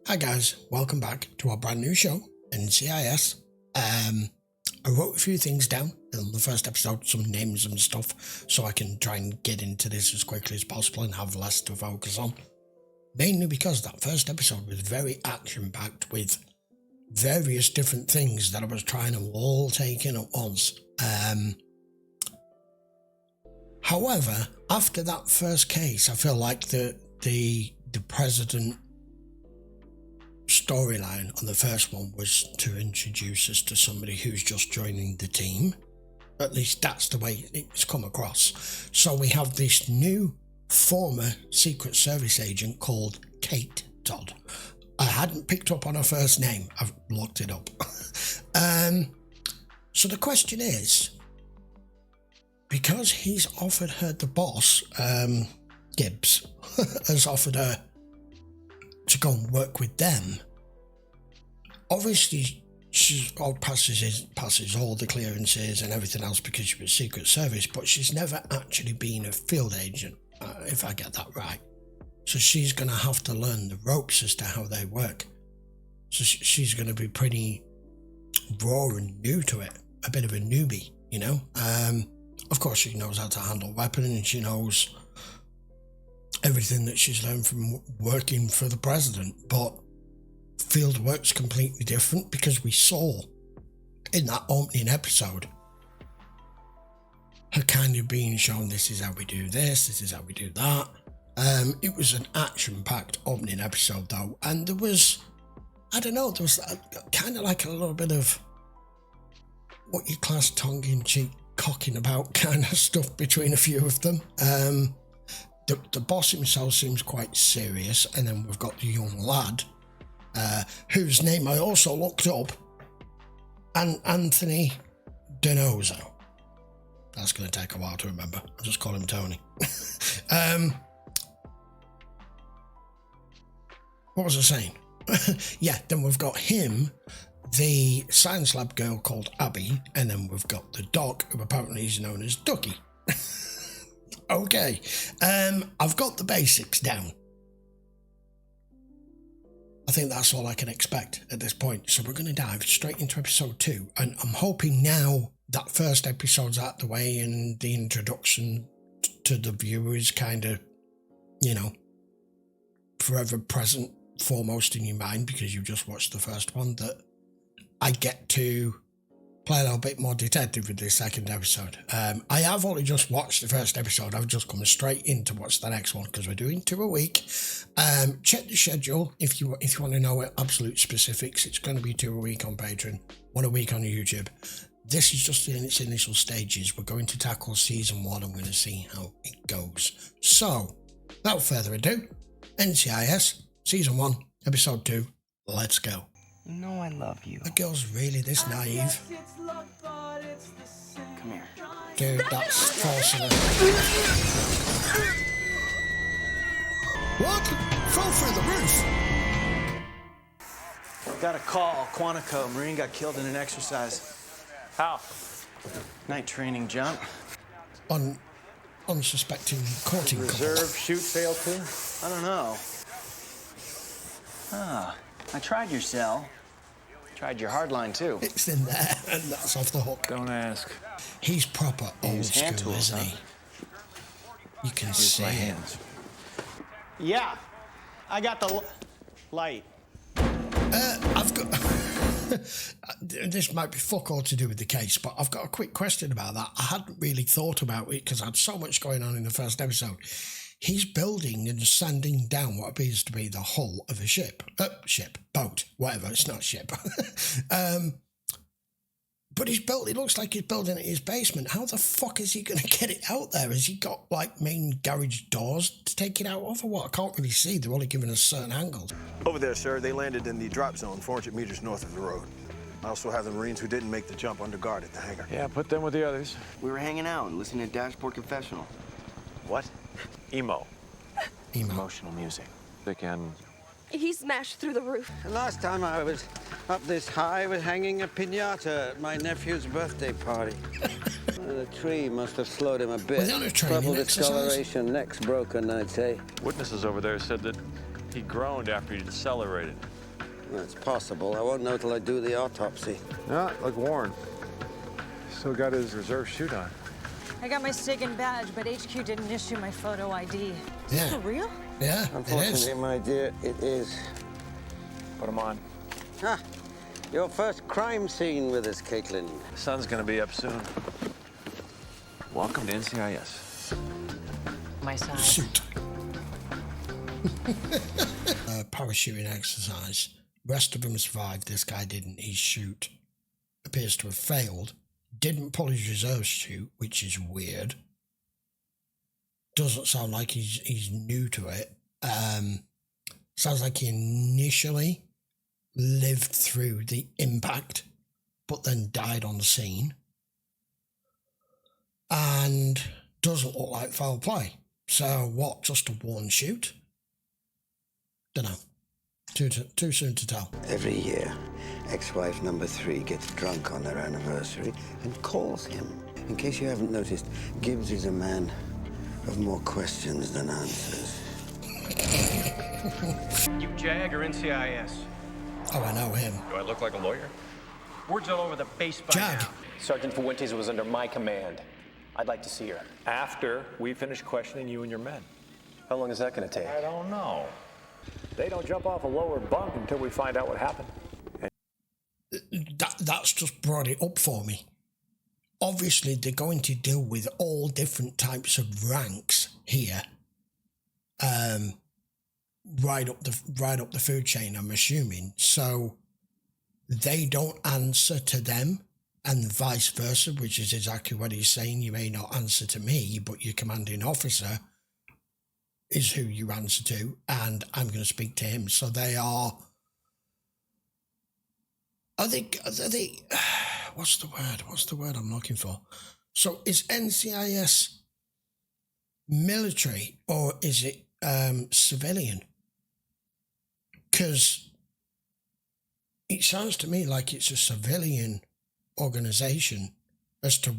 Hi guys, welcome back to our brand new show, NCIS. I wrote a few things down in the first episode, some names and stuff, so I can try and get into this as quickly as possible and have less to focus on. Mainly because that first episode was very action-packed with various different things that I was trying to all take in at once. However, after that first case, I feel like the president storyline on the first one was to introduce us to somebody who's just joining the team. At least that's the way it's come across. So we have this new former Secret Service agent called Kate Todd. I hadn't picked up on her first name. I've looked it up. So the question is, because he's offered her, the boss, Gibbs, has offered her to go and work with them. Obviously, she passes all the clearances and everything else because she was Secret Service, but she's never actually been a field agent, if I get that right. So she's going to have to learn the ropes as to how they work. So she's going to be pretty raw and new to it, a bit of a newbie, you know. Of course, she knows how to handle weapons and she knows everything that she's learned from working for the president, but field work's completely different because we saw in that opening episode her kind of being shown, this is how we do this is how we do that. It was an action-packed opening episode though, and there was, I don't know, there was kind of like a little bit of what you class tongue-in-cheek cocking about kind of stuff between a few of them. The boss himself seems quite serious, and then we've got the young lad, whose name I also looked up, and Anthony Donoso. That's going to take a while to remember. I'll just call him Tony. What was I saying? Yeah, then we've got him, the science lab girl called Abby, and then we've got the doc, who apparently is known as Ducky. Okay, I've got the basics down. I think that's all I can expect at this point. So we're going to dive straight into episode 2. And I'm hoping now that first episode's out the way and the introduction to the viewer is kind of, you know, forever present, foremost in your mind because you just watched the first one, that I get to play a little bit more detective with this second episode. I have only just watched the first episode. I've just come straight in to watch the next one because we're doing 2 a week. Check the schedule if you want to know absolute specifics. It's going to be 2 a week on Patreon, 1 a week on YouTube. This is just in its initial stages. We're going to tackle season 1. I'm going to see how it goes. So, without further ado, NCIS season 1, episode 2. Let's go. You know I love you. The girl's really this naive. Come here. Dude, that's forcing her. What? Fell through the roof. Got a call. Quantico. Marine got killed in an exercise. How? Night training jump. On unsuspecting courting couple. Reserve shoot failed too? I don't know. Ah, I tried your cell. Tried your hardline too. It's in there, and that's off the hook. Don't ask. He's proper old Use hand school, tools, isn't he? You can see my him. hands. Yeah, I got the light. I've got... This might be fuck all to do with the case, but I've got a quick question about that. I hadn't really thought about it because I had so much going on in the first episode. He's building and sanding down what appears to be the hull of a boat, whatever, it's not ship. But it looks like he's building it in his basement. How the fuck is he going to get it out there? Has he got, like, main garage doors to take it out of or what? I can't really see. They're only giving us certain angles. Over there, sir, they landed in the drop zone 400 meters north of the road. I also have the Marines who didn't make the jump under guard at the hangar. Yeah, put them with the others. We were hanging out and listening to Dashboard Confessional. What? Emo. Emotional music. And He smashed through the roof. Last time I was up this high, I was hanging a piñata at my nephew's birthday party. The tree must have slowed him a bit. Was that a training Trouble exercise? discoloration, neck's broken, I'd say. witnesses over there said that he groaned after he decelerated. That's possible. I won't know till I do the autopsy. Yeah, like Warren. Still got his reserve chute on. I got my SIG and badge, but HQ didn't issue my photo ID. Is Yeah. this for real? Yeah, it is. Unfortunately, my dear, it is. Put him on. Ah, your first crime scene with us, Caitlin. Sun's gonna be up soon. Welcome to NCIS. My side. Suit. Parachuting exercise. Rest of them survived. This guy didn't. His chute appears to have failed. Didn't pull his reserve chute, which is weird. Doesn't sound like he's new to it. Sounds like he initially lived through the impact, but then died on the scene. And doesn't look like foul play. So what? Just a one chute? Dunno. Too soon to tell. Every year, ex-wife number 3 gets drunk on their anniversary and calls him. In case you haven't noticed, Gibbs is a man of more questions than answers. You JAG or NCIS? Oh, I know him. Do I look like a lawyer? Word's all over the base by Jag. now. Sergeant Fuentes was under my command. I'd like to see her. After we finish questioning you and your men. How long is that going to take? I don't know. They don't jump off a lower bunk until we find out what happened. That's just brought it up for me. Obviously, they're going to deal with all different types of ranks here. Right up the food chain, I'm assuming. So they don't answer to them, and vice versa, which is exactly what he's saying. You may not answer to me, but your commanding officer is who you answer to, and I'm going to speak to him. So they are they, what's the word I'm looking for? So is NCIS military or is it civilian? Because it sounds to me like it's a civilian organization as to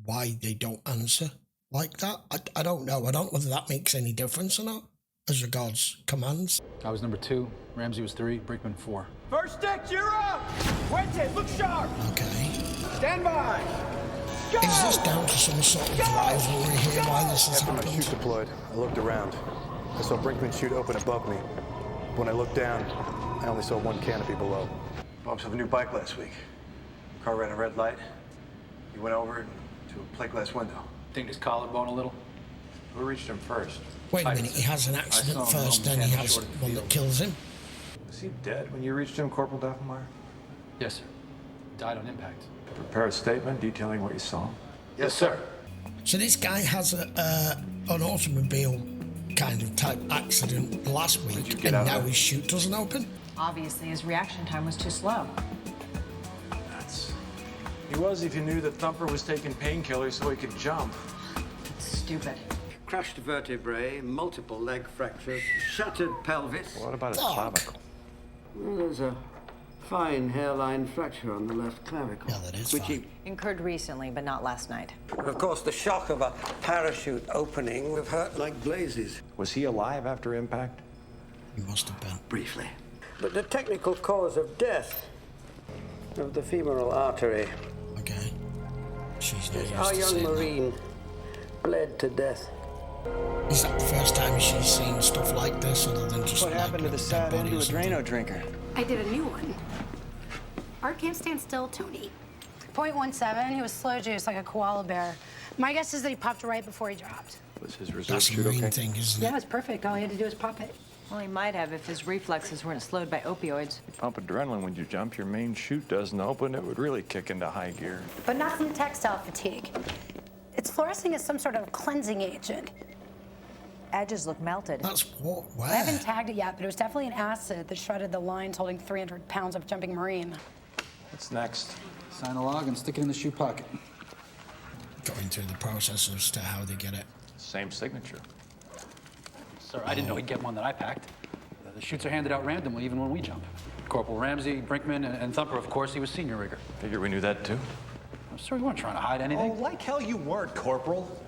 why they don't answer like that. I don't know. I don't know whether that makes any difference or not as regards commands. I was number 2, Ramsey was 3, Brinkman 4. First stick, you're up! Fuentes, look sharp! Okay. Stand by! Go! Is this down to some sort of rivalry here while this is After my happening? chute deployed, I looked around. I saw Brinkman's chute open above me. When I looked down, I only saw one canopy below. Bought himself a new bike last week. Car ran a red light. He went over to a plate glass window. Think his collarbone a little? Who reached him first? Wait a minute, he has an accident first, then he has one that kills him. Was he dead when you reached him, Corporal Doppelmayr? Yes, sir. Died on impact. Prepare a statement detailing what you saw. Yes, sir. So this guy has an automobile kind of type accident last week, and now his chute doesn't open? Obviously, his reaction time was too slow. Nuts. He was if you knew that Thumper was taking painkillers so he could jump. It's stupid. Crushed vertebrae, multiple leg fractures, shattered pelvis. What about his Fuck. clavicle? Well, there's a fine hairline fracture on the left clavicle. Yeah, that is which fine. Incurred recently, but not last night. Of course, the shock of a parachute opening would have hurt like blazes. Was he alive after impact? He must have been. Briefly. But the technical cause of death of the femoral artery, Okay. She's not used our to young seeing that. Marine bled to death. Is that the first time she's seen stuff like this, other than just What happened to the dead side end body to a or something? Drano drinker? I did a new one. Art can't stand still, Tony. .17, he was slow juice like a koala bear. My guess is that he popped right before he dropped. Was his reserve That's a chute Marine okay? thing, isn't Yeah, it? it was perfect. All he had to do was pop it. Well, he might have if his reflexes weren't slowed by opioids. You pump adrenaline when you jump, your main chute doesn't open, it would really kick into high gear. But not from textile fatigue. It's fluorescing as some sort of cleansing agent. Edges look melted. That's what? Where? I haven't tagged it yet, but it was definitely an acid that shredded the lines holding 300 pounds of jumping Marine. What's next? Sign a log and stick it in the shoe pocket. Going through the process as to how they get it. Same signature. Sir, I didn't know he'd get one that I packed. The chutes are handed out randomly even when we jump. Corporal Ramsey, Brinkman, and Thumper, of course, he was senior rigger. Figure we knew that too. Sir, we weren't trying to hide anything. Oh, like hell you weren't, Corporal.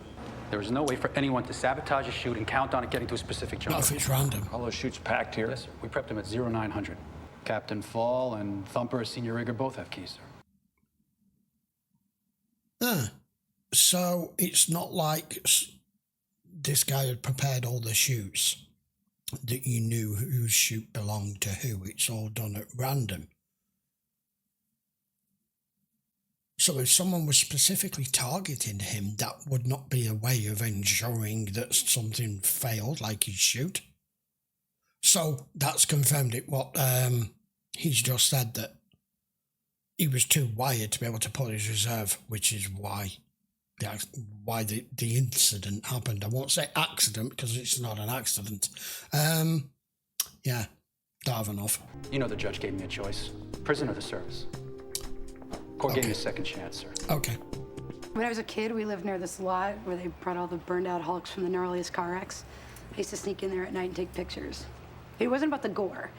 There was no way for anyone to sabotage a chute and count on it getting to a specific jump. Not if it's random. All those chutes packed here. Yes, sir. We prepped him at 0900. Captain Fall and Thumper as senior rigger both have keys, sir. So it's not like this guy had prepared all the chutes that you knew whose chute belonged to who. It's all done at random. So if someone was specifically targeting him, that would not be a way of ensuring that something failed, like his chute. So that's confirmed it. What he's just said, that he was too wired to be able to pull his reserve, which is why the incident happened. I won't say accident because it's not an accident. Yeah, don't have enough. You know the judge gave me a choice: prison or the service. Court gave me a second chance, sir. Okay. When I was a kid, we lived near this lot where they brought all the burned out hulks from the gnarliest car wrecks. I used to sneak in there at night and take pictures. It wasn't about the gore,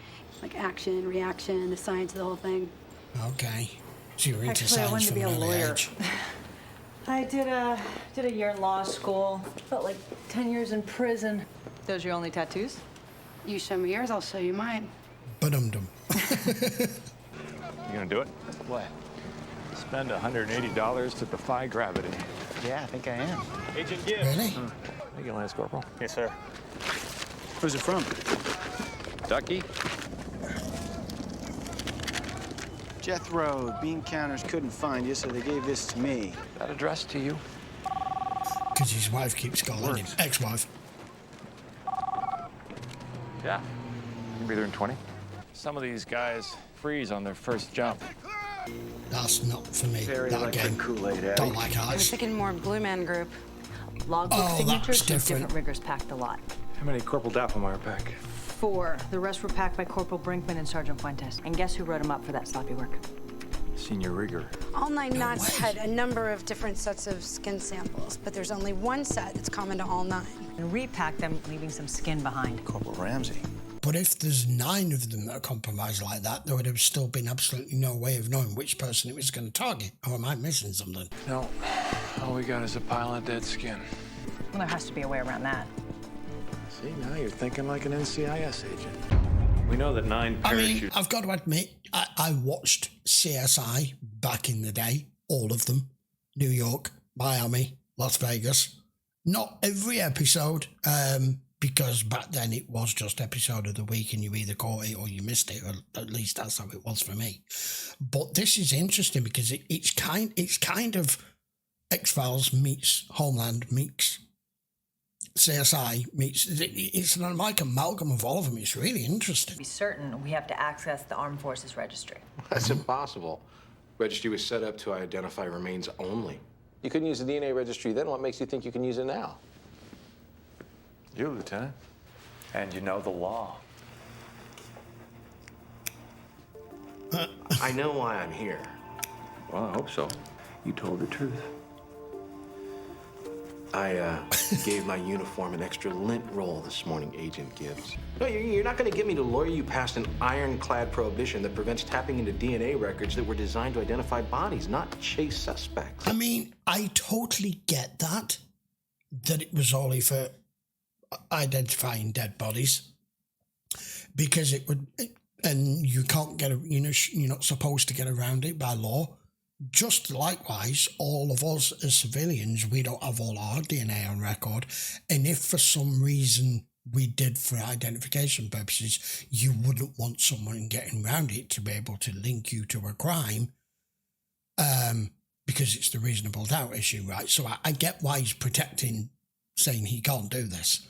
like action, reaction, the science of the whole thing. Okay. So you're into Actually, I science wanted to from be a an early lawyer. age. I did a year in law school. Felt like 10 years in prison. Those your only tattoos? You show me yours, I'll show you mine. Ba-dum-dum. You gonna do it? What? Spend $180 to defy gravity. Yeah, I think I am. Agent Gibbs. Really? Thank you, Lance Corporal. Yes, sir. Who's it from? Ducky? Jethro, bean counters couldn't find you, so they gave this to me. That addressed to you? Because his wife keeps calling him. Ex-wife. Yeah. You'll be there in 20. Some of these guys freeze on their first jump. That's not for me. Very that electric game. Kool-Aid, Eddie. Don't like I was ice. thinking more Blue Man Group. Logbook Oh, signatures that's from different. different riggers packed the lot. How many Corporal Dappelmeyer pack? 4. The rest were packed by Corporal Brinkman and Sergeant Fuentes. And guess who wrote them up for that sloppy work? Senior rigger. All 9 knots had a number of different sets of skin samples, but there's only one set that's common to all 9. And repacked them, leaving some skin behind. Corporal Ramsey. But if there's 9 of them that are compromised like that, there would have still been absolutely no way of knowing which person it was going to target. Or am I missing something? No. All we got is a pile of dead skin. Well, there has to be a way around that. See, now you're thinking like an NCIS agent. We know that 9 I parachutes... mean, I've got to admit, I watched CSI back in the day, all of them. New York, Miami, Las Vegas. Not every episode, because back then it was just episode of the week and you either caught it or you missed it, or at least that's how it was for me. But this is interesting because it's kind of X-Files meets Homeland meets CSI meets, it's an amalgam of all of them. It's really interesting. To be certain, we have to access the Armed Forces Registry. That's impossible. Registry was set up to identify remains only. You couldn't use the DNA registry then. What makes you think you can use it now? You, Lieutenant. And you know the law. I know why I'm here. Well, I hope so. You told the truth. I gave my uniform an extra lint roll this morning, Agent Gibbs. No, you're not going to get me to lawyer you past an ironclad prohibition that prevents tapping into DNA records that were designed to identify bodies, not chase suspects. I mean, I totally get that it was only for identifying dead bodies, because it would, and you can't get, you're not supposed to get around it by law. Just likewise, all of us as civilians, we don't have all our DNA on record. And if for some reason we did for identification purposes, you wouldn't want someone getting around it to be able to link you to a crime, because it's the reasonable doubt issue, right? So I get why he's protecting, saying he can't do this.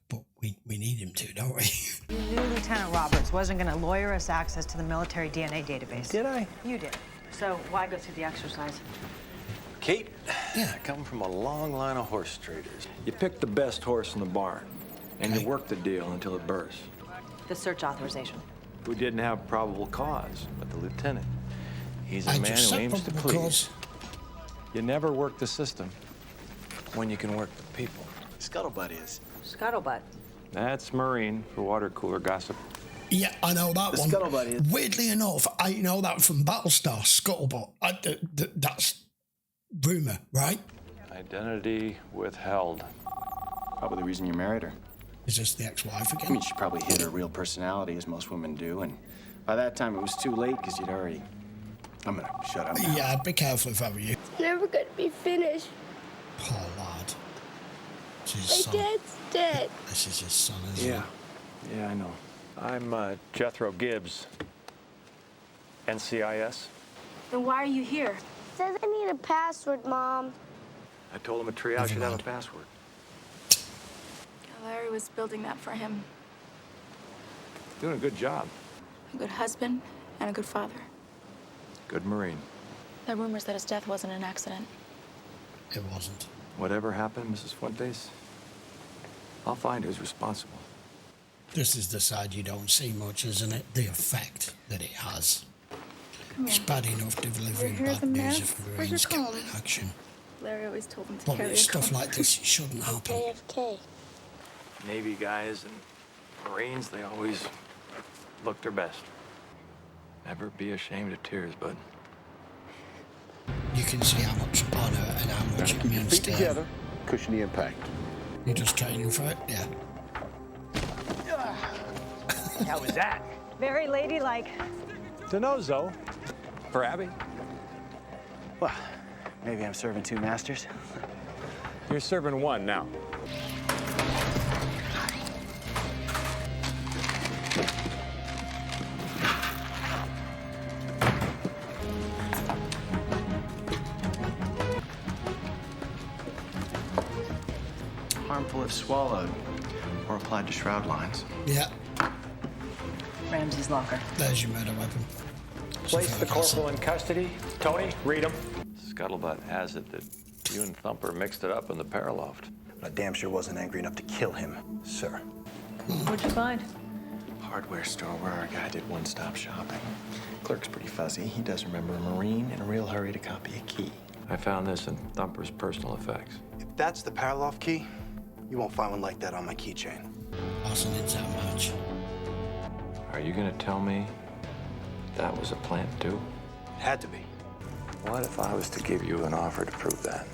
But we need him to, don't we? You knew Lieutenant Roberts wasn't going to lawyer us access to the military DNA database. Did I? You did. So why go through the exercise? Kate, yeah. I come from a long line of horse traders. You pick the best horse in the barn, and you work the deal until it bursts. The search authorization. We didn't have probable cause, but the lieutenant, he's a man who aims to please. You never work the system when you can work the people. Scuttlebutt is. Scuttlebutt. That's Marine for water cooler gossip. Yeah, I know that The one. Scuttlebutt is. Weirdly enough, I know that from Battlestar, Scuttlebutt. That's rumor, right? Identity withheld. Probably the reason you married her. Is this the ex-wife I again? mean, she probably hid her real personality, as most women do, and By that time, it was too late because you'd already... I'm gonna shut up now. Yeah, I'd be careful if I were you. It's never gonna be finished. Poor lad. It's his My son. dad's dead. This is his son, isn't it? Yeah, I know. I'm Jethro Gibbs, NCIS. Then why are you here? It says I need a password, Mom. I told him a treehouse should have a password. Larry was building that for him. Doing a good job. A good husband and a good father. Good Marine. There are rumors that his death wasn't an accident. It wasn't. Whatever happened, Mrs. Fuentes, I'll find who's responsible. This is the side you don't see much, isn't it? The effect that it has. It's bad enough delivering bad news of Marines killed in action. Larry always told him to But carry with a stuff compass. like this, it shouldn't happen. AFK. Navy guys and Marines, they always look their best. Never be ashamed of tears, bud. You can see how much honour and how much it means to him. Cushion the impact. You just training for it? Yeah. How was that? Very ladylike. Denozo. For Abby? Well, maybe I'm serving two masters. You're serving one now. Harmful if swallowed or applied to shroud lines. Yeah. Ramsey's locker. There's your murder weapon. Place the corporal in custody. Tony, read him. Scuttlebutt has it that you and Thumper mixed it up in the paraloft. But I damn sure wasn't angry enough to kill him, sir. What'd you find? Hardware store where our guy did one-stop shopping. Clerk's pretty fuzzy. He does remember a Marine in a real hurry to copy a key. I found this in Thumper's personal effects. If that's the Paraloft key, you won't find one like that on my keychain. Awesome, it's that much. Are you gonna tell me that was a plant too? It had to be. What if I was to give you an offer to prove that?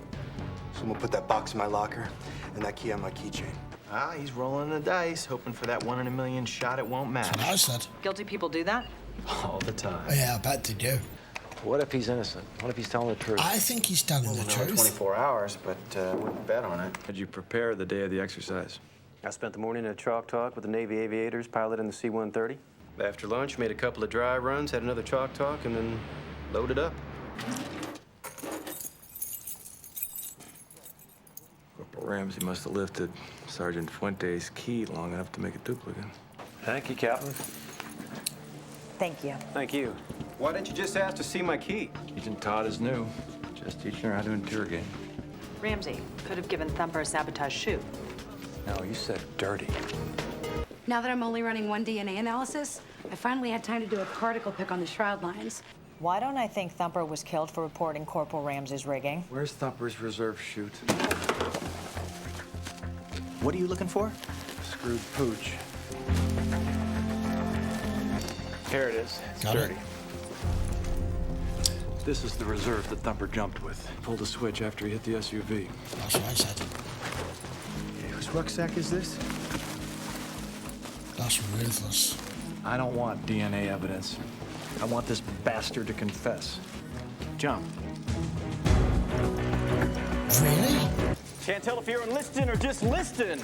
Someone put that box in my locker and that key on my keychain. Ah, he's rolling the dice, hoping for that 1 in a million shot it won't match. That's what I said. Guilty people do that? All the time. Yeah, I bet they do. What if he's innocent? What if he's telling the truth? I think he's telling the Well, truth. 24 hours, but wouldn't bet on it. Did you prepare the day of the exercise? I spent the morning at a chalk talk with the Navy aviators piloting the C-130. After lunch, made a couple of dry runs, had another chalk talk, and then loaded up. Corporal Ramsey must have lifted Sergeant Fuentes' key long enough to make a duplicate. Thank you, Captain. Thank you. Thank you. Why didn't you just ask to see my key? Agent Todd is new. Just teaching her how to interrogate. Ramsey could have given Thumper a sabotage shoot. No, you said dirty. Now that I'm only running one DNA analysis, I finally had time to do a particle pick on the shroud lines. Why don't I think Thumper was killed for reporting Corporal Ramsey's rigging? Where's Thumper's reserve chute? What are you looking for? Screwed pooch. Here it is. It's Got it. dirty. This is the reserve that Thumper jumped with. Pulled a switch after he hit the SUV. That's what I said. Whose rucksack is this? That's ruthless. I don't want DNA evidence. I want this bastard to confess. Jump. Really? Can't tell if you're enlisting or just listing.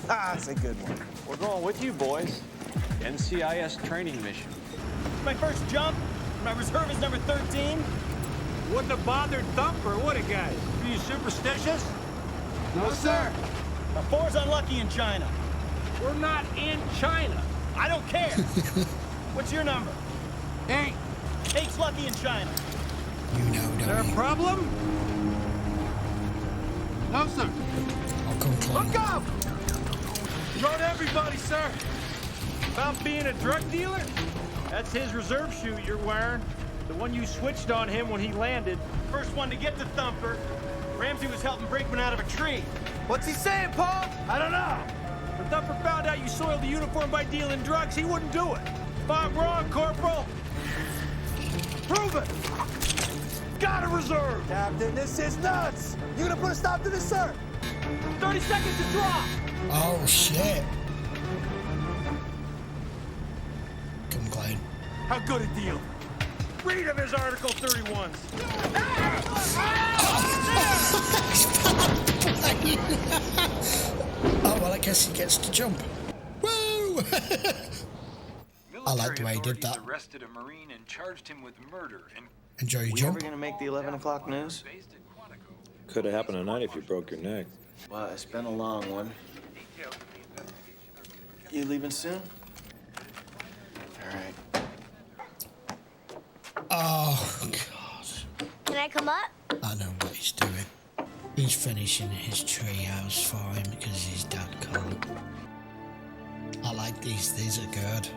That's a good one. We're going with you, boys. NCIS training mission. My first jump. My reserve is number 13. Wouldn't have bothered Thumper, would it, guys? Are you superstitious? No, sir. A 4's unlucky in China. We're not in China. I don't care. What's your number? 8. 8's lucky in China. You know, Is there a problem? No, sir. I'll come clean. Look up! Run everybody, sir. About being a drug dealer? That's his reserve chute you're wearing. The one you switched on him when he landed. First one to get the Thumper. Ramsey was helping Brinkman out of a tree. What's he saying, Paul? I don't know. When Thumper found out you soiled the uniform by dealing drugs, he wouldn't do it. If I'm wrong, Corporal, prove it. Got a reserve. Captain, this is nuts. You gonna put a stop to this, sir? 30 seconds to drop. Oh, shit. Come clean. How good a deal? Read him his Article 31s. Oh, well, I guess he gets to jump. Woo! I like the way he did that. Arrested a Marine and charged him with murder. And enjoy your We jump. ever gonna make the 11 o'clock news? Could have happened tonight if you broke your neck. Well, it's been a long one. You leaving soon? All right. Oh, God. Can I come up? I know what he's doing. He's finishing his treehouse for him because his dad can't. I like these are good.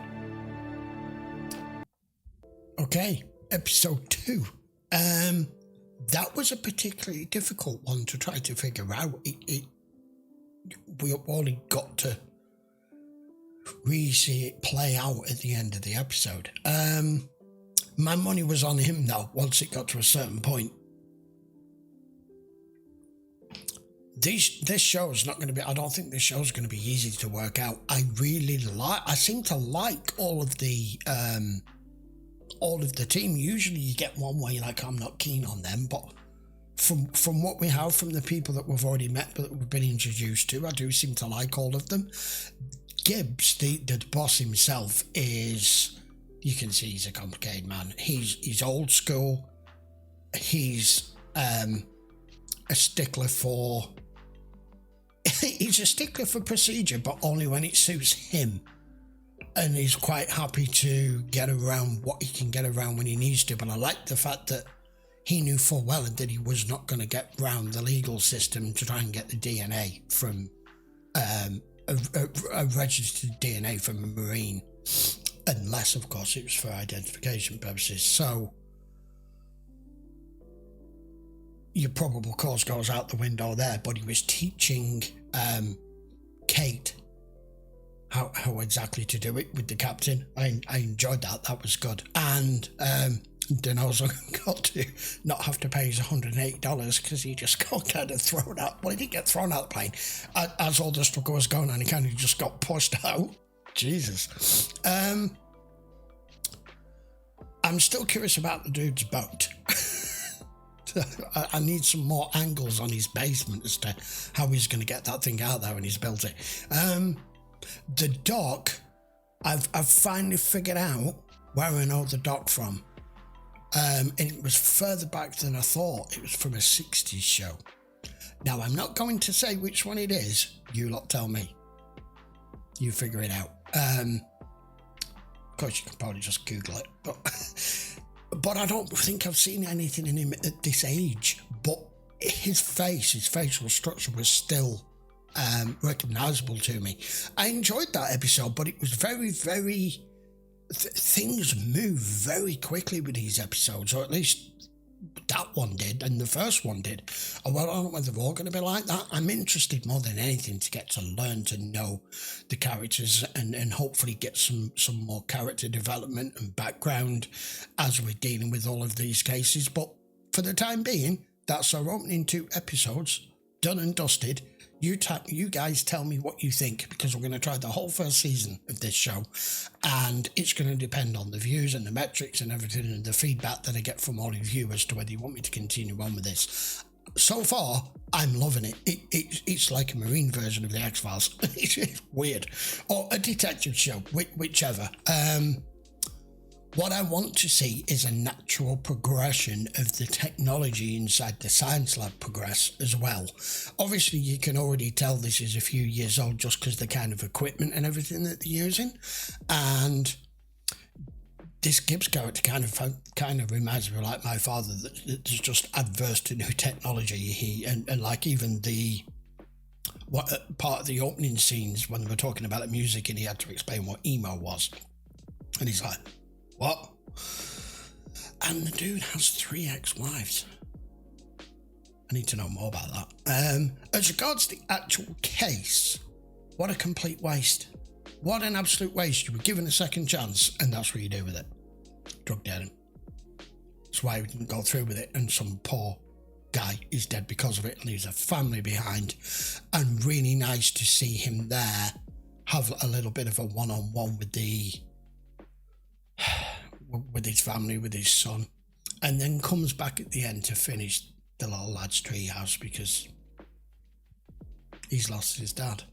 Okay, episode 2. That was a particularly difficult one to try to figure out. We only got to really see it play out at the end of the episode. My money was on him though, once it got to a certain point. This show is not going to be, I don't think this show is going to be easy to work out. I seem to like all of the team. Usually you get one where you're like, I'm not keen on them, but from what we have from the people that we've already met, but that we've been introduced to, I do seem to like all of them. Gibbs, the boss himself, is, you can see he's a complicated man. He's old school. He's a stickler for procedure, but only when it suits him. And he's quite happy to get around what he can get around when he needs to. But I like the fact that he knew full well that he was not going to get round the legal system to try and get the DNA from a registered DNA from a Marine, unless, of course, it was for identification purposes. So your probable cause goes out the window there, but he was teaching Kate how exactly to do it with the captain. I enjoyed that. That was good. And then also got to not have to pay his $180 because he just got kind of thrown out. Well, he didn't get thrown out the plane. As all the struggle was going on, he kind of just got pushed out. Jesus. I'm still curious about the dude's boat. I need some more angles on his basement as to how he's going to get that thing out there when he's built it. The dock, I've finally figured out where I know the dock from. And it was further back than I thought. It was from a 60s show. Now, I'm not going to say which one it is. You lot tell me. You figure it out. Of course, you can probably just Google it. But I don't think I've seen anything in him at this age. But his facial structure was still recognisable to me. I enjoyed that episode, but it was very, very... things move very quickly with these episodes, or at least that one did, and the first one did. Well, I don't know whether they're all going to be like that. I'm interested more than anything to get to learn to know the characters and hopefully get some more character development and background as we're dealing with all of these cases. But for the time being, that's our opening 2 episodes, done and dusted. You guys tell me what you think, because we're going to try the whole first season of this show, and it's going to depend on the views and the metrics and everything and the feedback that I get from all of you as to whether you want me to continue on with this. So far, I'm loving it. It's like a Marine version of the X-Files. It's weird. Or a detective show, whichever. What I want to see is a natural progression of the technology inside the science lab progress as well. Obviously, you can already tell this is a few years old just because the kind of equipment and everything that they're using. And this Gibbs character kind of reminds me of like my father, that's just adverse to new technology. And like even part of the opening scenes when they were talking about the music and he had to explain what emo was. And he's like, what? And the dude has 3 ex-wives. I need to know more about that. As regards the actual case, what a complete waste. What an absolute waste. You were given a second chance, and that's what you do with it. Drug dealing. That's why we didn't go through with it, and some poor guy is dead because of it and leaves a family behind. And really nice to see him there have a little bit of a one-on-one with with his family, with his son, and then comes back at the end to finish the little lad's treehouse because he's lost his dad.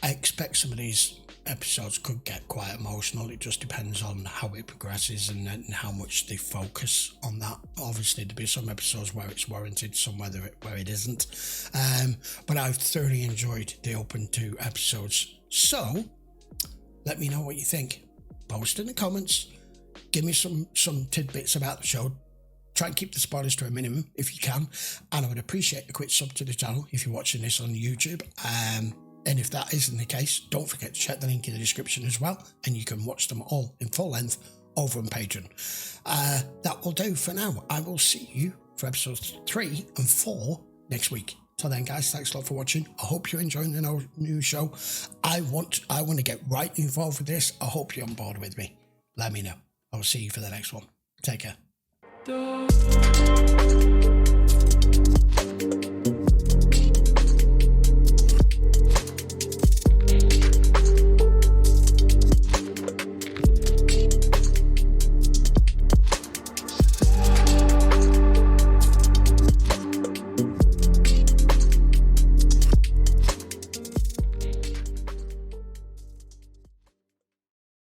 I expect some of these episodes could get quite emotional. It just depends on how it progresses and how much they focus on that. Obviously, there'll be some episodes where it's warranted, some where it isn't. But I've thoroughly enjoyed the open 2 episodes. So, let me know what you think. Post in the comments. Give me some tidbits about the show. Try and keep the spoilers to a minimum if you can. And I would appreciate a quick sub to the channel if you're watching this on YouTube. And if that isn't the case, don't forget to check the link in the description as well, and you can watch them all in full length over on Patreon. That will do for now. I will see you for episodes 3 and 4 next week. Till then, guys, thanks a lot for watching. I hope you're enjoying the new show. I want to get right involved with this. I hope you're on board with me. Let me know. I'll see you for the next one. Take care.